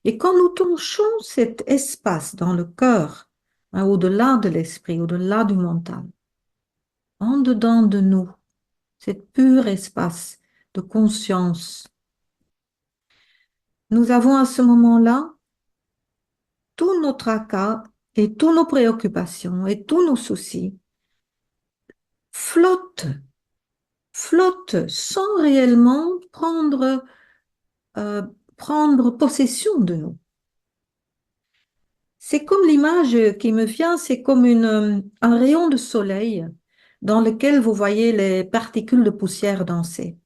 Et quand nous touchons cet espace dans le cœur, hein, au-delà de l'esprit, au-delà du mental, en dedans de nous, cet pur espace de conscience, nous avons à ce moment-là tout nos tracas et toutes nos préoccupations et tous nos soucis flottent, flottent sans réellement euh, prendre possession de nous. C'est comme l'image qui me vient, c'est comme un rayon de soleil dans lequel vous voyez les particules de poussière danser.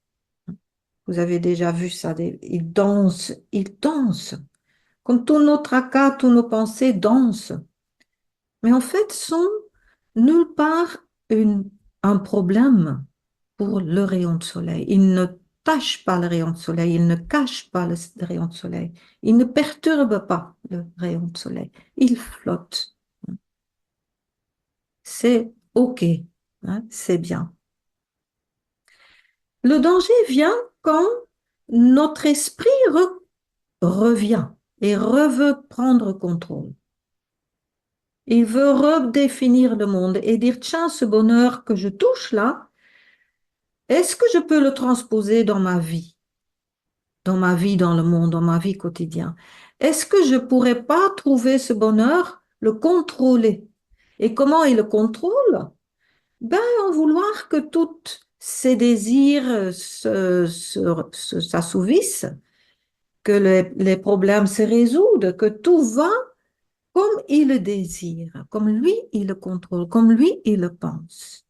Vous avez déjà vu ça, ils dansent, comme tous nos tracas, tous nos pensées dansent. Mais en fait, sont nulle part une- un problème pour le rayon de soleil. Il ne tâche pas le rayon de soleil, il ne cache pas le rayon de soleil, il ne perturbe pas le rayon de soleil, il flotte. C'est OK, hein, c'est bien. Le danger vient quand notre esprit revient et veut prendre contrôle. Il veut redéfinir le monde et dire, tiens, ce bonheur que je touche là, est-ce que je peux le transposer dans ma vie, dans le monde, dans ma vie quotidienne? Est-ce que je pourrais pas trouver ce bonheur, le contrôler? Et comment il le contrôle? Ben, en vouloir que tous ces désirs s'assouvissent, que les problèmes se résoudent, que tout va comme il le désire, comme lui il le contrôle, comme lui il le pense.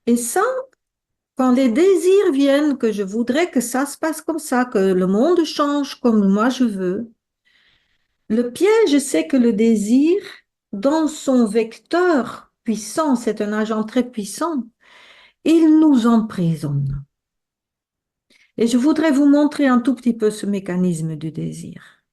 Et ça, quand les désirs viennent, que je voudrais que ça se passe comme ça, que le monde change comme moi je veux, le piège, c'est que le désir, dans son vecteur puissant, c'est un agent très puissant, il nous emprisonne. Et je voudrais vous montrer un tout petit peu ce mécanisme du désir,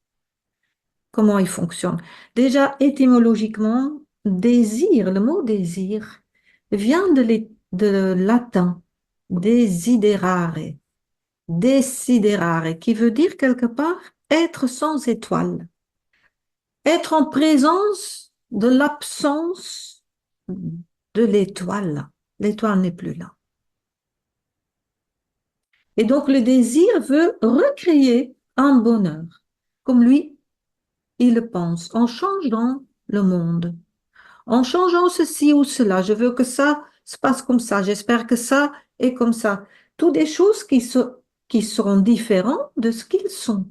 comment il fonctionne. Déjà, étymologiquement, désir, le mot désir vient de latin, desiderare, desiderare, qui veut dire quelque part être sans étoile, être en présence de l'absence de l'étoile. L'étoile n'est plus là. Et donc le désir veut recréer un bonheur, comme lui, il le pense, en changeant le monde, en changeant ceci ou cela. Je veux que ça se passe comme ça, j'espère que ça est comme ça. Toutes des choses qui seront différentes de ce qu'ils sont.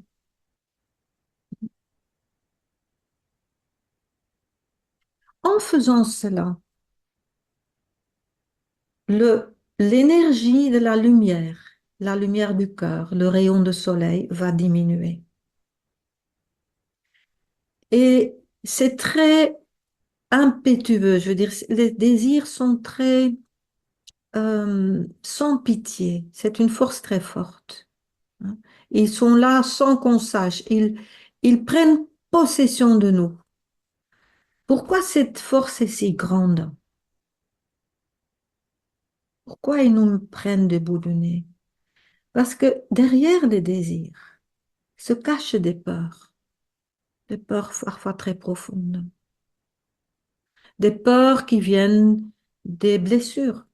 En faisant cela, l'énergie de la lumière du cœur, le rayon de soleil va diminuer. Et c'est très impétueux, je veux dire, les désirs sont très sans pitié. C'est une force très forte, hein. Ils sont là sans qu'on sache. Ils prennent possession de nous. Pourquoi cette force est si grande? Pourquoi ils nous prennent des bouts du nez? Parce que derrière les désirs se cachent des peurs parfois très profondes, des peurs qui viennent des blessures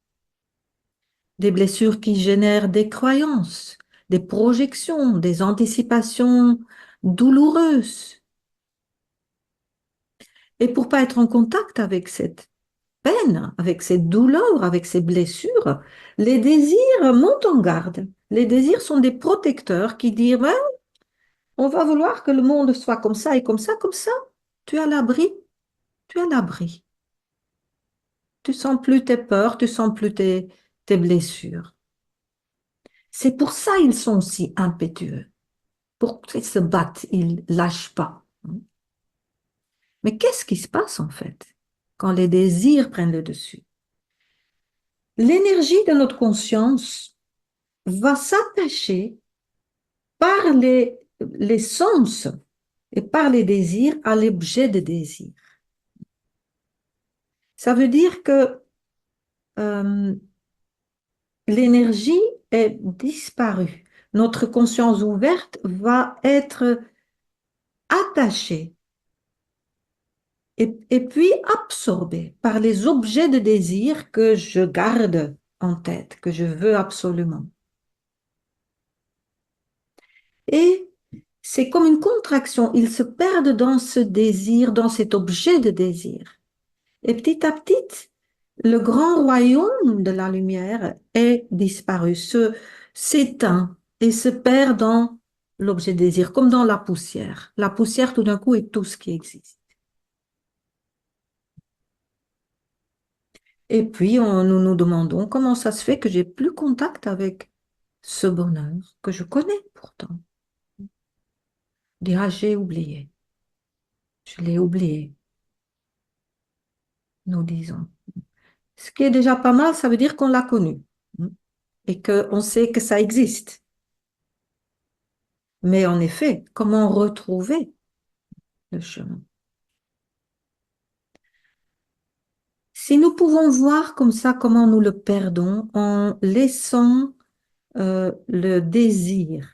qui génèrent des croyances, des projections, des anticipations douloureuses. Et pour pas être en contact avec cette peine, avec cette douleur, avec ces blessures, les désirs montent en garde. Les désirs sont des protecteurs qui disent, ben, on va vouloir que le monde soit comme ça et comme ça, comme ça. Tu es à l'abri, tu es à l'abri. Tu sens plus tes peurs, tu sens plus tes blessures. C'est pour ça ils sont si impétueux. Pour qu'ils se battent, ils lâchent pas. Mais qu'est-ce qui se passe en fait quand les désirs prennent le dessus? L'énergie de notre conscience va s'attacher par les sens et par les désirs à l'objet de désir. Ça veut dire que euh, l'énergie est disparue. notre conscience ouverte va être attachée et puis absorbée par les objets de désir que je garde en tête, que je veux absolument. Et c'est comme une contraction. Ils se perdent dans ce désir, dans cet objet de désir. Et petit à petit, le grand royaume de la lumière est disparu, s'éteint et se perd dans l'objet de désir, comme dans la poussière. La poussière, tout d'un coup, est tout ce qui existe. Et puis, nous nous demandons comment ça se fait que j'ai plus contact avec ce bonheur que je connais pourtant. Dira, j'ai oublié. Je l'ai oublié, nous disons. Ce qui est déjà pas mal, ça veut dire qu'on l'a connu, hein, et qu'on sait que ça existe. Mais en effet, comment retrouver le chemin? Si nous pouvons voir comme ça comment nous le perdons en laissant le désir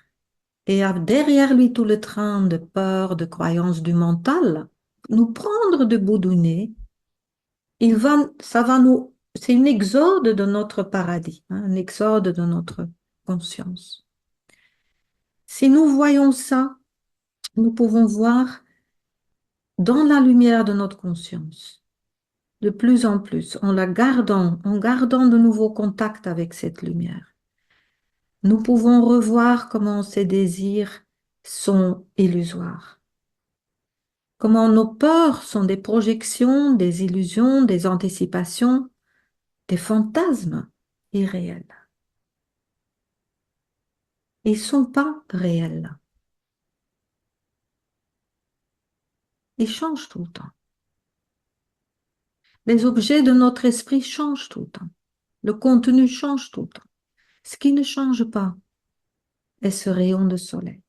et derrière lui tout le train de peur, de croyances du mental, nous prendre de bout du nez, ça va nous, c'est une exode de notre paradis, hein, un exode de notre conscience. Si nous voyons ça, nous pouvons voir dans la lumière de notre conscience, de plus en plus, en gardant de nouveaux contacts avec cette lumière. Nous pouvons revoir comment ces désirs sont illusoires, comment nos peurs sont des projections, des illusions, des anticipations, des fantasmes irréels. Ils ne sont pas réels. Ils changent tout le temps. Les objets de notre esprit changent tout le temps. Le contenu change tout le temps. Ce qui ne change pas est ce rayon de soleil.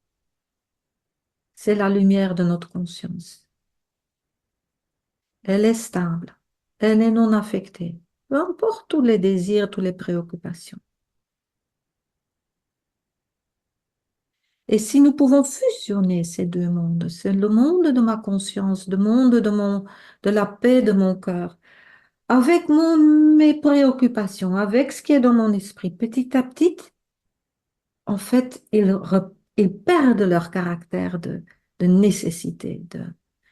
C'est la lumière de notre conscience. Elle est stable. Elle est non affectée. Peu importe tous les désirs, toutes les préoccupations. Et si nous pouvons fusionner ces deux mondes, c'est le monde de ma conscience, le monde de la paix de mon cœur, avec mes préoccupations, avec ce qui est dans mon esprit, petit à petit, en fait, ils perdent leur caractère de nécessité,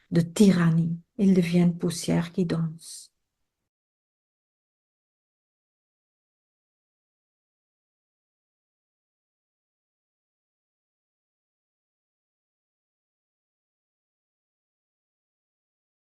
de tyrannie. Ils deviennent poussière qui danse.